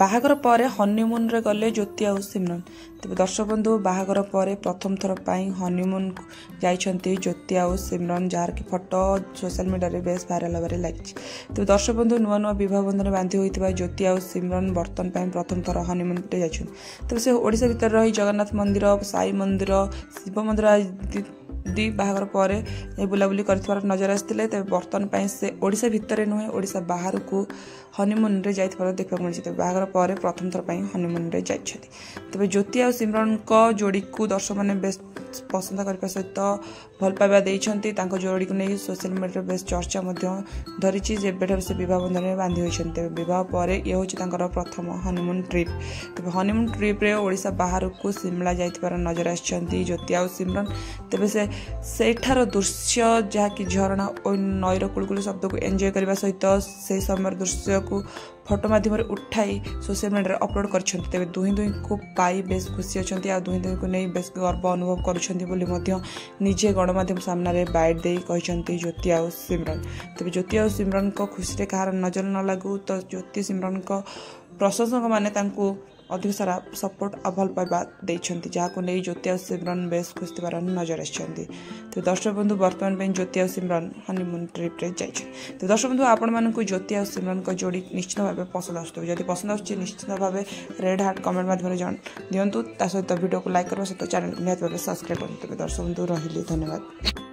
बाहागर पर हनीमून रे गले ज्योति आ सिमरन। तेज दर्शक बंधु बाहागर पर प्रथम थर हनीमून जाइछंती ज्योति आ सिमरन, जार की फोटो सोशल मीडिया रे बेस भाइराल होबारे लागिछि। तेज दर्शक बंधु नुआ नुआ विवाह बंधन बांधी होइतिबा ज्योति आ सिमरन बर्तन प्रथम थर हनीमून रे जाइछन। तेज से ओडिशा भीतर रही जगन्नाथ मंदिर, साई मंदिर, शिव मंदिर दी बाहागर पर बुलाबुली कर नजर आसते। तेज बर्तन से ओडिशा भितर नुहे ओडिशा बाहर को हनीमून रे जाइथिबार देखा मिली। तेज बाहागर पर प्रथम थर हनीमून रे जाइछथि। तेज ज्योति आ सिमरन को जोड़ी को दर्शक मैंने बेस पसंद करने सहित भल पाइबा देइछंती। तांको जोड़ी को नहीं सोशल मीडिया बेस चर्चा धरी जेबेठार से बह बंधन में बांधी होती। बह पर ये हूँ प्रथम हनीमून ट्रिप। तेज हनीमून ट्रिप रे ओडिशा बाहर को शिमला जाइथिबार नजर आछंती ज्योति आ सिमरन। तेज सेठार दृश्य जहाँकि झरणा और नईर कुलकुल शब्द को एंजॉय करने सहित से समय दृश्य को फोटो माध्यम उठाई सोशल मीडिया अपलोड कर। दुही दुही को पाई बेस खुशी अच्छा, दुही दुही को नहीं बेस गर्व अनुभव करुँचे गणमाध्यम सामने बाइट दे कहते ज्योति आ सिमरन। तेज ज्योति आ सिमरन को खुशी कहार नजर न लगू तो ज्योति सिमरन को प्रशंसक मैंने अधिक सारा सपोर्ट आ भल पाइबा देइछंती, जहाँ नहीं ज्योति आ सिमरन बेस खुश थिबार नजर आछंती। तो दर्शक बंधु वर्तमान में ज्योति आ सिमरन हनीमून ट्रिप रे जाइछन। तो दर्शक बंधु आपण मानकु ज्योति आ सिमरन को जोड़ी निश्चित भाव पसंद आसुथबे। जदि पसंद आछी निश्चित भाव रेड हार्ट कमेंट माध्यम जान दियंतु। ता सहित वीडियो को लाइक करबा सहित चैनल को निहात भाव सब्सक्राइब करंतु। दर्शक बंधु रहिली, धन्यवाद।